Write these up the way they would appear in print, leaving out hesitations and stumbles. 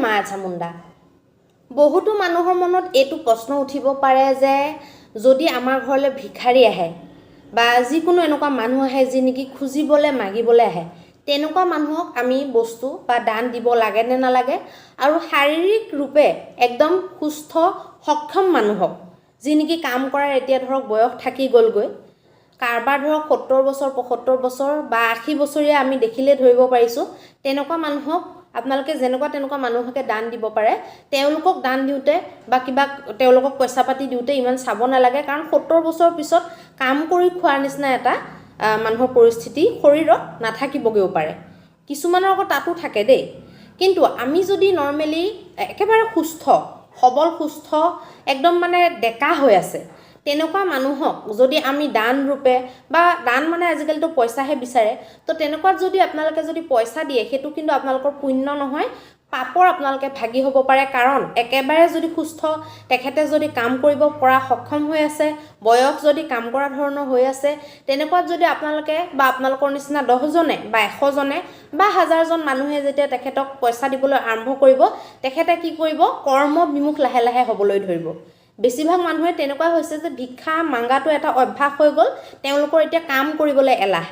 মা চামুণ্ডা। বহুতো মানুহৰ মনত এইটো প্ৰশ্ন উঠিব পাৰে যে যদি আমাৰ ঘৰলৈ ভিখাৰী আহে বা যিকোনো এনেকুৱা মানুহ আহে যি নেকি খুজিবলৈ মাগিবলৈ আহে, তেনেকুৱা মানুহক আমি বস্তু বা দান দিব লাগে নে নালাগে, আৰু শাৰীৰিক ৰূপে একদম সুস্থ সক্ষম মানুহক যি নেকি কাম কৰাৰ এতিয়া ধৰক বয়স থাকি গ'লগৈ, কাৰোবাৰ ধৰক 70 বছৰ 75 বছৰ বা 80 বছৰীয়া আমি দেখিলে ধৰিব পাৰিছোঁ, তেনেকুৱা মানুহক আপোনালোকে যেনেকুৱা তেনেকুৱা মানুহকে দান দিব পাৰে। তেওঁলোকক দান দিওঁতে বা কিবা তেওঁলোকক পইচা পাতি দিওঁতে ইমান চাব নালাগে, কাৰণ 70 বছৰৰ পিছত কাম কৰি খোৱাৰ নিচিনা এটা মানুহৰ পৰিস্থিতি শৰীৰত নাথাকিবগৈও পাৰে। কিছুমানৰ আকৌ তাতো থাকে দেই। কিন্তু আমি যদি নৰ্মেলি একেবাৰে সুস্থ সবল সুস্থ একদম মানে ডেকা হৈ আছে, তেনেকুৱা মানুহক যদি আমি দান ৰূপে বা দান মানে আজিকালিতো পইচাহে বিচাৰে, তো তেনেকুৱাত যদি আপোনালোকে যদি পইচা দিয়ে, সেইটো কিন্তু আপোনালোকৰ পুণ্য নহয়, পাপৰ আপোনালোকে ভাগি হ'ব পাৰে। কাৰণ একেবাৰে যদি সুস্থ তেখেতে যদি কাম কৰিব পৰা সক্ষম হৈ আছে, বয়স যদি কাম কৰা ধৰণৰ হৈ আছে, তেনেকুৱাত যদি আপোনালোকে বা আপোনালোকৰ নিচিনা 10জনে বা 100জনে বা 1000জন মানুহে যেতিয়া তেখেতক পইচা দিবলৈ আৰম্ভ কৰিব, তেখেতে কি কৰিব, কৰ্ম বিমুখ লাহে লাহে হ'বলৈ ধৰিব। বেছিভাগ মানুহে তেনেকুৱা হৈছে যে ভিক্ষা মাংগাটো এটা অভ্যাস হৈ গ'ল, তেওঁলোকৰ এতিয়া কাম কৰিবলৈ এলাহ।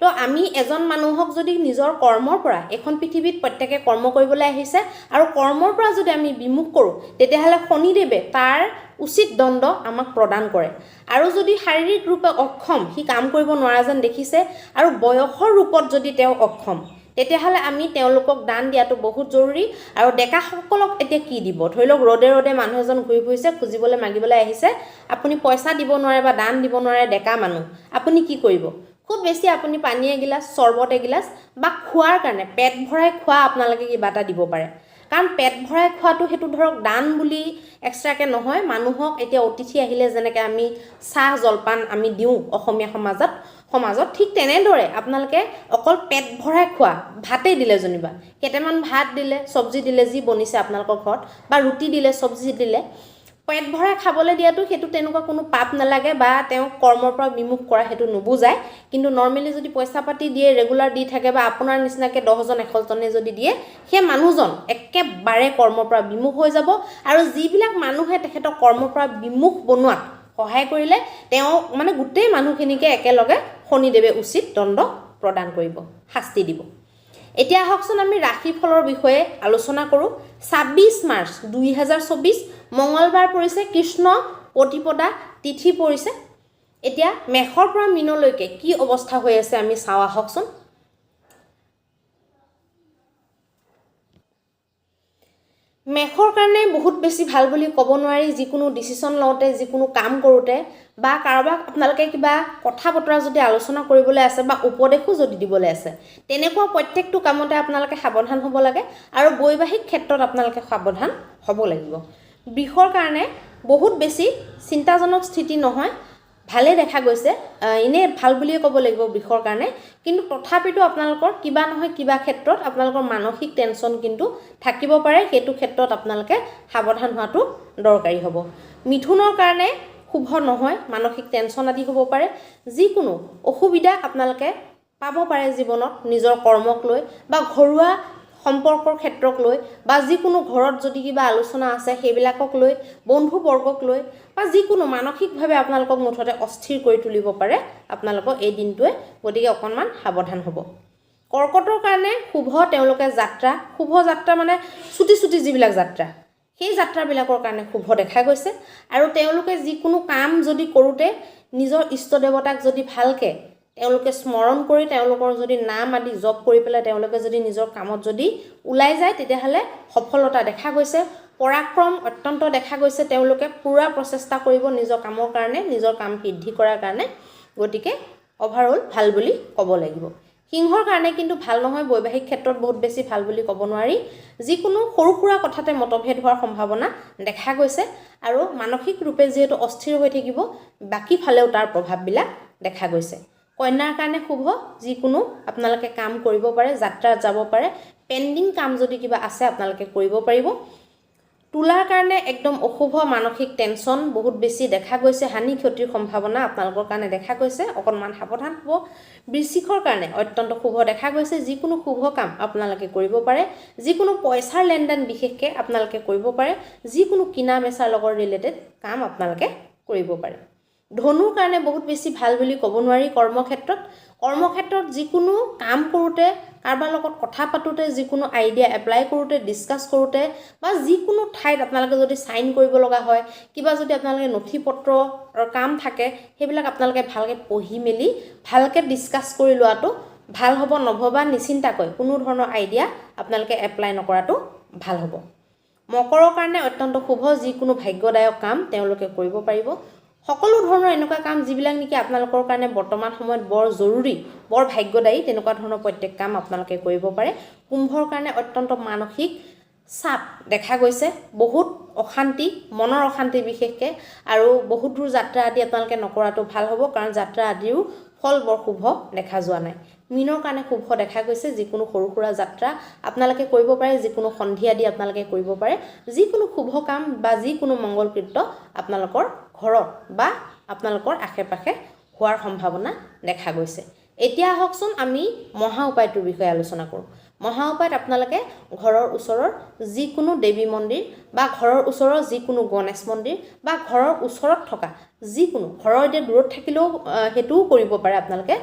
তো আমি এজন মানুহক যদি নিজৰ কৰ্মৰ পৰা, এখন পৃথিৱীত প্ৰত্যেকে কৰ্ম কৰিবলৈ আহিছে, আৰু কৰ্মৰ পৰা যদি আমি বিমুখ কৰোঁ, তেতিয়াহ'লে শনিদেৱে তাৰ উচিত দণ্ড আমাক প্ৰদান কৰে। আৰু যদি শাৰীৰিক ৰূপে অক্ষম, সি কাম কৰিব নোৱাৰা যেন দেখিছে, আৰু বয়সৰ ৰূপত যদি তেওঁ অক্ষম, তেতিয়াহ'লে আমি তেওঁলোকক দান দিয়াটো বহুত জৰুৰী। আৰু ডেকাসকলক এতিয়া কি দিব? ধৰি লওক ৰ'দে ৰ'দে মানুহ এজন ঘূৰি ফুৰিছে, খুজিবলৈ মাগিবলৈ আহিছে, আপুনি পইচা দিব নোৱাৰে বা দান দিব নোৱাৰে, ডেকা মানুহ, আপুনি কি কৰিব? খুব বেছি আপুনি পানী এগিলাচ, চৰ্বত এগিলাচ বা খোৱাৰ কাৰণে পেট ভৰাই খোৱা আপোনালোকে কিবা এটা দিব পাৰে। কাৰণ পেট ভৰাই খোৱাটো সেইটো ধৰক দান বুলি এক্সট্ৰাকৈ নহয়। মানুহক এতিয়া অতিথি আহিলে যেনেকৈ আমি চাহ জলপান আমি দিওঁ অসমীয়া সমাজত, ঠিক তেনেদৰে আপোনালোকে অকল পেট ভৰাই খোৱা, ভাতেই দিলে যেনিবা, কেইটামান ভাত দিলে, চব্জি দিলে, যি বনিছে আপোনালোকৰ ঘৰত, বা ৰুটি দিলে, চব্জি দিলে, পেট ভৰাই খাবলৈ দিয়াটো সেইটো তেনেকুৱা কোনো পাপ নালাগে বা তেওঁক কৰ্মৰ পৰা বিমুখ কৰা সেইটো নুবুজায়। কিন্তু নৰ্মেলি যদি পইচা পাতি দিয়ে, ৰেগুলাৰ দি থাকে, বা আপোনাৰ নিচিনাকৈ 10জন 100জনে যদি দিয়ে, সেই মানুহজন একেবাৰে কৰ্মৰ পৰা বিমুখ হৈ যাব। আৰু যিবিলাক মানুহে তেখেতক কৰ্মৰ পৰা বিমুখ বনোৱাত সহায় কৰিলে, তেওঁ মানে গোটেই মানুহখিনিকে একেলগে শনিদেৱে উচিত দণ্ড প্ৰদান কৰিব, শাস্তি দিব। এতিয়া আহকচোন আমি ৰাশিফলৰ বিষয়ে আলোচনা কৰোঁ। 26 মাৰ্চ 2024 মঙলবাৰ পৰিছে, কৃষ্ণ প্ৰতিপদা তিথি পৰিছে। এতিয়া মেষৰ পৰা মীনলৈকে কি অৱস্থা হৈ আছে আমি চাওঁ আহকচোন। মেষৰ কাৰণে বহুত বেছি ভাল বুলি ক'ব নোৱাৰি। যিকোনো ডিচিশ্যন লওঁতে, যিকোনো কাম কৰোঁতে, বা কাৰোবাক আপোনালোকে কিবা কথা বতৰা যদি আলোচনা কৰিবলৈ আছে বা উপদেশো যদি দিবলৈ আছে, তেনেকুৱা প্ৰত্যেকটো কামতে আপোনালোকে সাৱধান হ'ব লাগে। আৰু বৈবাহিক ক্ষেত্ৰত আপোনালোকে সাৱধান হ'ব লাগিব। বৃষৰ কাৰণে বহুত বেছি চিন্তাজনক স্থিতি নহয়, ভালেই দেখা গৈছে, এনেই ভাল বুলিয়ে ক'ব লাগিব বৃষৰ কাৰণে। কিন্তু তথাপিতো আপোনালোকৰ কিবা নহয় কিবা ক্ষেত্ৰত আপোনালোকৰ মানসিক টেনশ্যন কিন্তু থাকিব পাৰে, সেইটো ক্ষেত্ৰত আপোনালোকে সাৱধান হোৱাটো দৰকাৰী হ'ব। মিথুনৰ কাৰণে শুভ নহয়, মানসিক টেনশ্যন আদি হ'ব পাৰে। যিকোনো অসুবিধা আপোনালোকে পাব পাৰে জীৱনত, নিজৰ কৰ্মক লৈ বা ঘৰুৱা সম্পৰ্কৰ ক্ষেত্ৰক লৈ, বা যিকোনো ঘৰত যদি কিবা আলোচনা আছে সেইবিলাকক লৈ, বন্ধুবৰ্গক লৈ, বা যিকোনো মানসিকভাৱে আপোনালোকক মুঠতে অস্থিৰ কৰি তুলিব পাৰে আপোনালোকক এই দিনটোৱে। গতিকে অকণমান সাৱধান হ'ব। কৰ্কটৰ কাৰণে শুভ তেওঁলোকে যাত্ৰা, শুভ যাত্ৰা মানে চুটি চুটি যিবিলাক যাত্ৰা, সেই যাত্ৰাবিলাকৰ কাৰণে শুভ দেখা গৈছে। আৰু তেওঁলোকে যিকোনো কাম যদি কৰোঁতে নিজৰ ইষ্ট দেৱতাক যদি ভালকৈ তেওঁলোকে স্মৰণ কৰি, তেওঁলোকৰ যদি নাম আদি জপ কৰি পেলাই তেওঁলোকে যদি নিজৰ কামত যদি ওলাই যায়, তেতিয়াহ'লে সফলতা দেখা গৈছে। পৰাক্ৰম অত্যন্ত দেখা গৈছে, তেওঁলোকে পূৰা প্ৰচেষ্টা কৰিব নিজৰ কামৰ কাৰণে, নিজৰ কাম সিদ্ধি কৰাৰ কাৰণে। গতিকে অভাৰঅল ভাল বুলি ক'ব লাগিব। সিংহৰ কাৰণে কিন্তু ভাল নহয়, বৈবাহিক ক্ষেত্ৰত বহুত বেছি ভাল বুলি ক'ব নোৱাৰি। যিকোনো সৰু সুৰা কথাতে মতভেদ হোৱাৰ সম্ভাৱনা দেখা গৈছে। আৰু মানসিক ৰূপে যিহেতু অস্থিৰ হৈ থাকিব, বাকী ফালেও তাৰ প্ৰভাৱবিলাক দেখা গৈছে। কন্যাৰ কাৰণে শুভ, যিকোনো আপোনালোকে কাম কৰিব পাৰে, যাত্ৰাত যাব পাৰে, পেণ্ডিং কাম যদি কিবা আছে আপোনালোকে কৰিব পাৰিব। তুলাৰ কাৰণে একদম অশুভ মানসিক টেনশ্যন বহুত বেছি দেখা গৈছে, হানি ক্ষতিৰ সম্ভাৱনা আপোনালোকৰ কাৰণে দেখা গৈছে, অকণমান সাৱধান হ'ব। বৃশ্চিকৰ কাৰণে অত্যন্ত শুভ দেখা গৈছে, যিকোনো শুভ কাম আপোনালোকে কৰিব পাৰে, যিকোনো পইচাৰ লেনদেন বিশেষকৈ আপোনালোকে কৰিব পাৰে, যিকোনো কিনা বেচাৰ লগত ৰিলেটেড কাম আপোনালোকে কৰিব পাৰে। ধনুৰ কাৰণে বহুত বেছি ভাল বুলি ক'ব নোৱাৰি। কৰ্মক্ষেত্ৰত যিকোনো কাম কৰোঁতে, কাৰোবাৰ লগত কথা পাতোঁতে, যিকোনো আইডিয়া এপ্লাই কৰোঁতে, ডিছকাছ কৰোঁতে বা যিকোনো ঠাইত আপোনালোকে যদি চাইন কৰিব লগা হয়, কিবা যদি আপোনালোকে নথি পত্ৰৰ কাম থাকে, সেইবিলাক আপোনালোকে ভালকৈ পঢ়ি মেলি ভালকৈ ডিছকাছ কৰি লোৱাটো ভাল হ'ব। নভবা নিচিন্তাকৈ কোনো ধৰণৰ আইডিয়া আপোনালোকে এপ্লাই নকৰাটো ভাল হ'ব। মকৰৰ কাৰণে অত্যন্ত শুভ, যিকোনো ভাগ্যদায়ক কাম তেওঁলোকে কৰিব পাৰিব। সকলো ধৰণৰ এনেকুৱা কাম যিবিলাক নেকি আপোনালোকৰ কাৰণে বৰ্তমান সময়ত বৰ জৰুৰী, বৰ ভাগ্যদায়ী, তেনেকুৱা ধৰণৰ প্ৰত্যেক কাম আপোনালোকে কৰিব পাৰে। কুম্ভৰ কাৰণে অত্যন্ত মানসিক চাপ দেখা গৈছে, বহুত অশান্তি, মনৰ অশান্তি বিশেষকৈ, আৰু বহুত দূৰ যাত্ৰা আদি আপোনালোকে নকৰাটো ভাল হ'ব, কাৰণ যাত্ৰা আদিও ফল বৰ শুভ দেখা যোৱা নাই। মীনৰ কাৰণে শুভ দেখা গৈছে, যিকোনো সৰু সুৰা যাত্ৰা আপোনালোকে কৰিব পাৰে, যিকোনো সন্ধি আদি আপোনালোকে কৰিব পাৰে, যিকোনো শুভ কাম বা যিকোনো মংগলকৃত্য আপোনালোকৰ ঘৰত বা আপোনালোকৰ আশে পাশে হোৱাৰ সম্ভাৱনা দেখা গৈছে। এতিয়া আহকচোন আমি মহা উপায়টোৰ বিষয়ে আলোচনা কৰোঁ। মহা উপায়ত আপোনালোকে ঘৰৰ ওচৰৰ যিকোনো দেৱী মন্দিৰ বা ঘৰৰ ওচৰৰ যিকোনো গণেশ মন্দিৰ বা ঘৰৰ ওচৰত থকা যিকোনো, ঘৰৰ এতিয়া দূৰত থাকিলেও সেইটোও কৰিব পাৰে আপোনালোকে,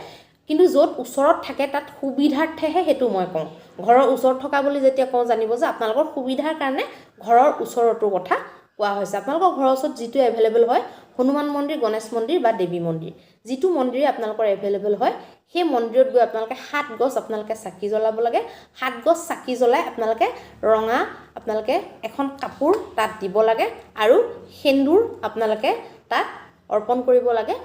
কিন্তু য'ত ওচৰত থাকে তাত সুবিধাৰ্থেহে সেইটো মই কওঁ। ঘৰৰ ওচৰত থকা বুলি যেতিয়া কওঁ, জানিব যে আপোনালোকৰ সুবিধাৰ কাৰণে ঘৰৰ ওচৰটোৰ কথা কোৱা হৈছে। আপোনালোকৰ ঘৰৰ ওচৰত যিটো এভেইলেবল হয়, হনুমান মন্দিৰ, গণেশ মন্দিৰ বা দেৱী মন্দিৰ, যিটো মন্দিৰে আপোনালোকৰ এভেইলেবল হয়, সেই মন্দিৰত গৈ আপোনালোকে 7 গছ আপোনালোকে চাকি জ্বলাব লাগে। 7 গছ চাকি জ্বলাই আপোনালোকে ৰঙা আপোনালোকে এখন কাপোৰ তাত দিব লাগে আৰু সেন্দুৰ আপোনালোকে তাত অৰ্পণ কৰিব লাগে।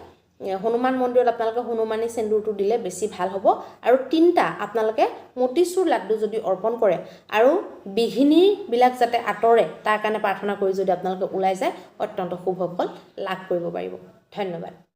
হনুমান মন্দিৰত আপোনালোকে হনুমানী সেন্দুৰটো দিলে বেছি ভাল হ'ব। আৰু 3টা আপোনালোকে মতিচুৰ লাড্ডু যদি অৰ্পণ কৰে আৰু বিঘিনিবিলাক যাতে আঁতৰে তাৰ কাৰণে প্ৰাৰ্থনা কৰি যদি আপোনালোকে ওলাই যায়, অত্যন্ত শুভ ফল লাভ কৰিব পাৰিব। ধন্যবাদ।